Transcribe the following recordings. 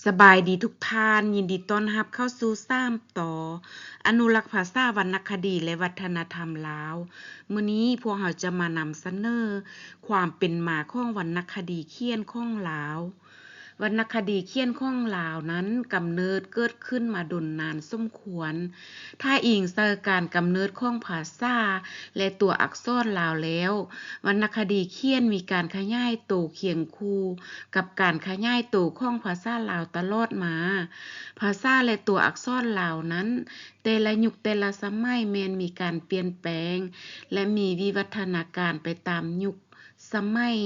สบายดีทุกท่านยินดีต้อนรับเข้าสู่ต่ออนุรักษ์ภาษาวรรณคดีและวัฒนธรรมลาวมื้อนี้พวกเราจะมานำเสนอความเป็นมาของวรรณคดีเขียนของลาววรรณคดีเขียนของลาวนั้นกำเนิดเกิดขึ้นมาดนนานสมควรถ้าอิงเสการกำเนิดของภาษาและตัวอักษรลาวแล้ววรรณคดีเขียนมีการขยายตัวเคียงคู่กับการขยายตัวของภาษาลาวตลอดมาภาษาและตัวอักษรลาวนั้นแต่ละยุคแต่ละสมัยแม้นมีการเปลี่ยนแปลงและมีวิวัฒนาการไปตามยุคสมัย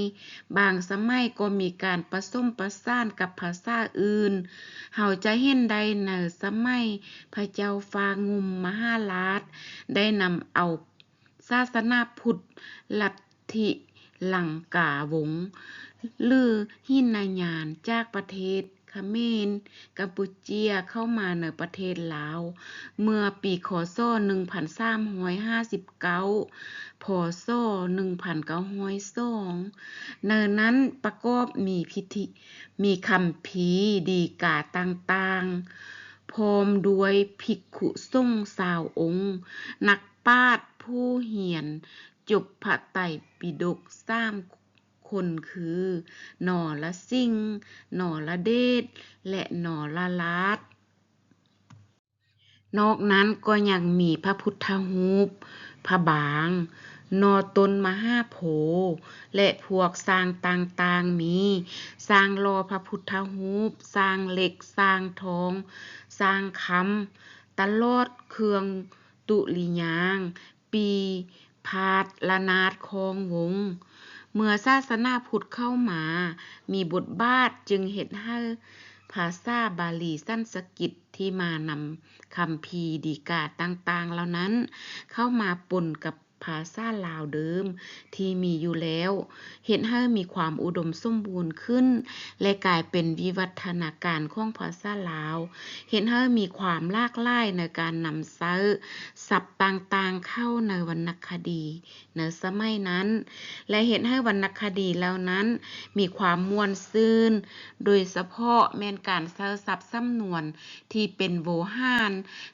บางสมัยก็มีการผสมประสานกับภาษาอื่นเฮาจะเห็นได้ในสมัยพระเจ้าฟางุมมหาราชได้นำเอาศาสนาพุทธลัทธิลังกาวงศ์หรือหินยานจากประเทศเขมรกัมพูเจียเข้ามาในประเทศลาวเมื่อปีคศ1359พศ1902ในนั้นประกอบมีพิธีมีคัมภีร์ดีกาต่างๆพร้อมด้วยภิกขุสงฆ์20องค์นักปราชญ์ผู้เหียนจบพระไตรปิฎก3คนคือนรสิงห์นรเดชและนรราชนอกนั้นก็ยังมีพระพุทธรูปพระบางนอต้นมหาโพธิ์และพวกสร้างต่างๆมีสร้างรอพระพุทธรูปสร้างเหล็กสร้างทองสร้างคำตลอดเครื่องตุลิยางปีพาทละนาดคองวงเมื่อศาสนาพุทธเข้ามามีบทบาทจึงเฮ็ดให้ภาษาบาลีสันสกฤตที่มานำคัมภีร์ดีกาต่างๆเหล่านั้นเข้ามาปนกับภาษาลาวเดิมที่มีอยู่แล้วเฮ็ดให้มีความอุดมสมบูรณ์ขึ้นและกลายเป็นวิวัฒนาการของภาษาลาวเฮ็ดให้มีความหลากหลายในการนำใช้ศัพท์ต่างๆเข้าในวรรณคดีในสมัยนั้นและเฮ็ดให้วรรณคดีเหล่านั้นมีความม่วนซื่นโดยเฉพาะแม่นการใช้ศัพท์สำนวนที่เป็นโวหาร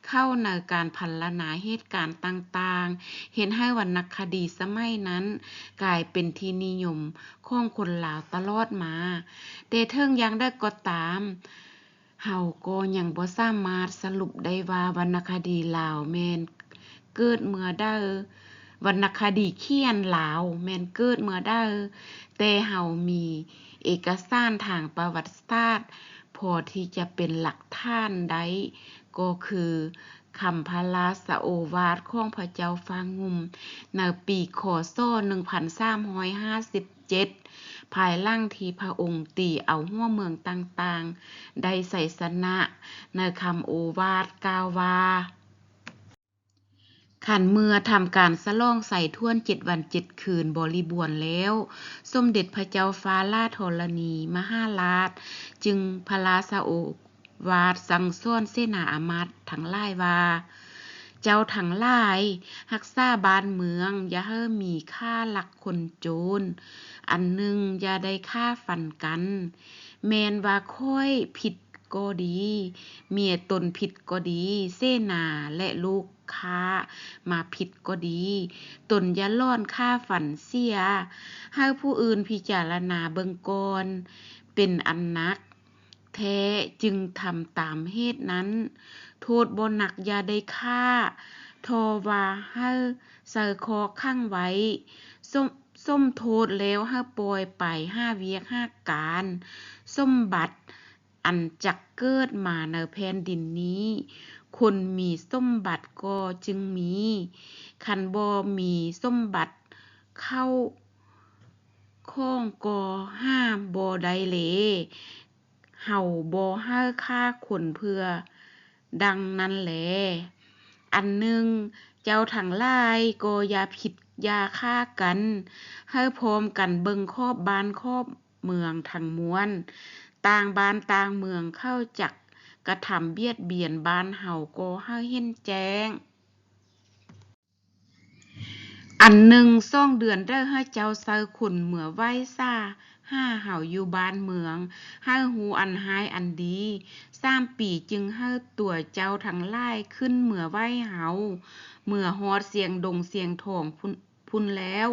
เข้าในการพรรณนาเหตุการณ์ต่างๆเฮ็ดให้วรรณคดีสมัยนั้นกลายเป็นที่นิยมของคนลาวตลอดมาแต่ถึงอย่างใดก็ตามเฮาก็ยังบ่สามารถสรุปได้ว่าวรรณคดีลาวแม่นเกิดเมื่อใดวรรณคดีเขียนลาวแม่นเกิดเมื่อใดแต่เฮามีเอกสารทางประวัติศาสตร์พอที่จะเป็นหลักฐานได้ก็คือคำพระราชโอวาทของพระเจ้าฟางุมในปีคศ1357ภายหลังที่พระองค์ตีเอาหัวเมืองต่างๆได้ไสชนะในคำโอวาทกล่าวว่าขันเมื่อทำการสลองใส่ท่วน7 วัน 7 คืนบริบูรณ์แล้ว สมเด็จพระเจ้าฟ้าราชธรณีมหาราชจึงพระราชโอวาทสั่งสอนเสนาอามาตย์ทั้งหลายว่า เจ้าทั้งหลายรักษาบ้านเมืองอย่าให้มีค่าลักคนโจรอันหนึ่งอย่าได้ฆ่าฟันกัน แม้นว่าค่อยผิดก็ดี เมียตนผิดก็ดี เสนาและลูกค้ามาผิดก็ดี ตนอย่าล้อนค่าฝันเสีย ให้ผู้อื่นพิจารณาเบิ่งก่อน เป็นอันนัก แท้จึงทำตามเหตุนั้น โทษบ่หนักอย่าได้ฆ่า ทว่าให้ใส่คอขังไว้ ส้มโทษแล้วให้ปล่อยไปหาเวียกหาการ สมบัติอันจักเกิดมาในแผ่นดินนี้ คนมีสมบัติก็จึงมี คันบ่มีสมบัติเข้าของก็หาบ่ได้แลเฮาบ่ให้ฆ่าคนเพื่อดังนั้นแล อันหนึ่งเจ้าทั้งหลายก็อย่าผิดอย่าฆ่ากัน ให้พร้อมกันเบิ่งครอบบ้านครอบเมืองทั้งมวล ต่างบ้านต่างเมืองเข้าจักกระทำเบียดเบียนบ้านเฮาก็ให้เห็นแจ้ง อันหนึ่ง2 เดือนได้ให้เจ้าใส่คนเมื่อไหว้ซา เฮาอยู่บ้านเมืองให้ฮู้อันหายอันดี3 ปีจึงให้ตัวเจ้าทั้งหลายขึ้นเมื่อไว้เฮาเมื่อฮอดเสียงดงเสียงทองพุ่นแล้ว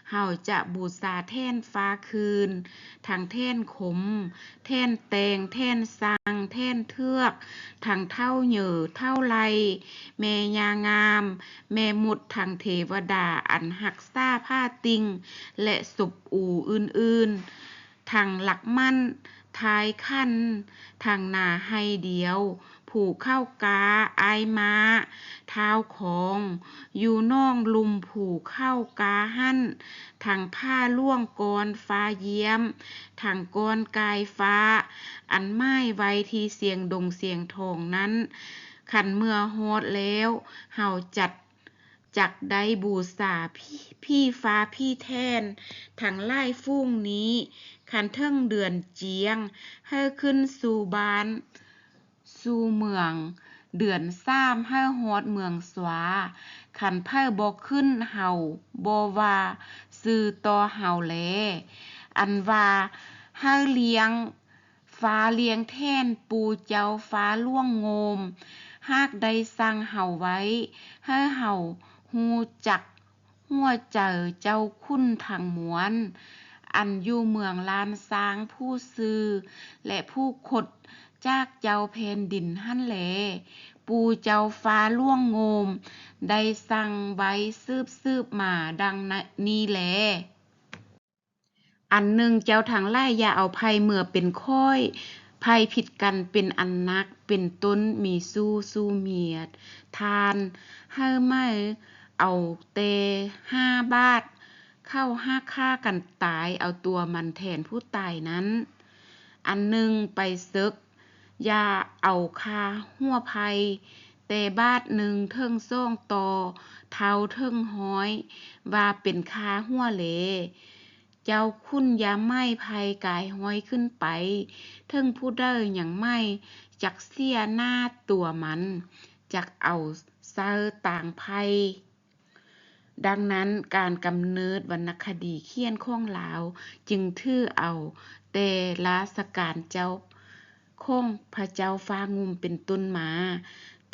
เฮาจะบูชาแท่นฟ้าคืนทั้งแท่นขมแท่นแตงแท่นสังแท่นเทือกทั้งเท่าเหยื่อเท่าไรแม่ยางามแม่มุดทั้งเทวดาอันหักษาผ้าติงและสุบอูอื่นๆทั้งหลักมั่นทายขั้นทางนาให้เดียวผูกเข้ากาอายมาเท้าของอยู่น้องลุมผูกเข้ากาหั่นทางผ้าล่วงกรฟ้าเยี่ยมทางกรกายฟ้าอันไม้ไว้ที่เสียงดงเสียงทองนั้นขันเมื่อฮอดแล้วเฮาจักได้บูชาพี่ฟ้าพี่แทนทั้งหลายฟูงนี้คันเทิงเดือนเจียงให้ขึ้นสู่บ้านสู่เมืองเดือน3ให้ฮอดเมืองสวาคันไผบ่ขึ้นเฮาบ่ว่าซื้อต่อเฮาแลอันว่าให้เลี้ยงฟ้าเลี้ยงแทนปูเจ้าฟ้าล่วงโงมหากได้สั่งเฮาไว้ให้เฮาฮู้จักหัวใจเจ้าคุณทั้งมวลอันอยู่เมืองลานซางผู้ซื้อและผู้ขดจากเจ้าแผ่นดินหั่นแลปูเจ้าฟ้าล่วงโงมได้สั่งไว้สืบมาดังนี้แลอันหนึ่งเจ้าทั้งหลายอย่าเอาภัยเมื่อเป็นค่อยภัยผิดกันเป็นอันนักเป็นต้นมีสู้เมียดทานให้ไม่เอาแต่5 บาทเข้าหักฆ่ากันตายเอาตัวมันแทนผู้ตายนั้นอันหนึ่งไปซึกอย่าเอาค่าหัวภัยแต่บาทหนึ่งเทิงซ่องต่อเท่าเทิงห้อยว่าเป็นค่าหัวเหลเจ้าคุณอย่าไม่ภัยกายห้อยขึ้นไปเทิงผู้เด้อหยังไม่จักเสียหน้าตัวมันจักเอาเซอต่างภัยดังนั้นการกำเนิดวรรณคดีเขียนของลาวจึงถือเอาแต่ราชการเจ้าของพระเจ้าฟ้างุ่มเป็นต้นมา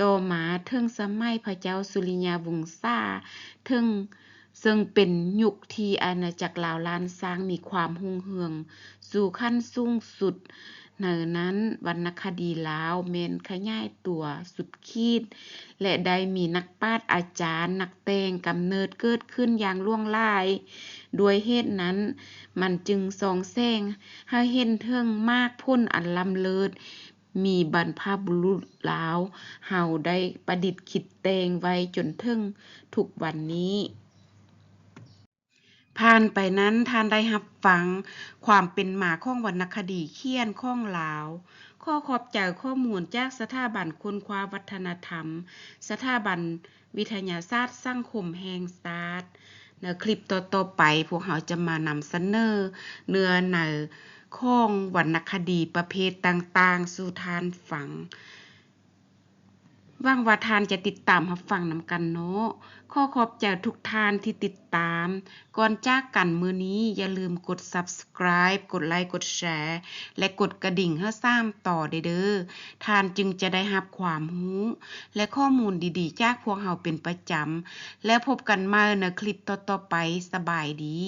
ต่อมาเทิงสมัยพระเจ้าสุริยาวงศาเทิงซึ่งเป็นยุคที่อาณาจักรลาวล้านซางมีความรุ่งเรืองสู่ขั้นสูงสุดในนั้นวรรณคดีลาวแม่นขยายตัวสุดขีดและได้มีนักปราชญ์อาจารย์นักแต่งกำเนิดเกิดขึ้นอย่างล่วงหลายด้วยเหตุนั้นมันจึงส่องแสงให้เห็นถึงมากพ้นอันล้ำเลิศมีบรรพบุรุษลาวเฮาได้ประดิษฐ์คิดแต่งไว้จนถึงทุกวันนี้ผ่านไปนั้นท่านได้รับฟังความเป็นมาของวรรณคดีเขียนของลาวขอขอบใจข้อมูลจากสถาบันค้นคว้าวัฒนธรรมสถาบันวิทยาศาสตร์สังคมแห่งชาติในคลิปต่อๆไปพวกเราจะมานำเสนอเนื้อในของวรรณคดีประเภทต่างๆสู่ท่านฟังหวังว่าท่านจะติดตามรับฟังนำกันเนาะขอขอบใจทุกท่านที่ติดตามก่อนจากกันมื้อนี้อย่าลืมกด Subscribe กดไลค์กดแชร์และกดกระดิ่งให้3ต่อเด้อท่านจึงจะได้รับความรู้และข้อมูลดีๆจากพวกเราเป็นประจำและพบกันใหม่ในคลิปต่อๆไปสบายดี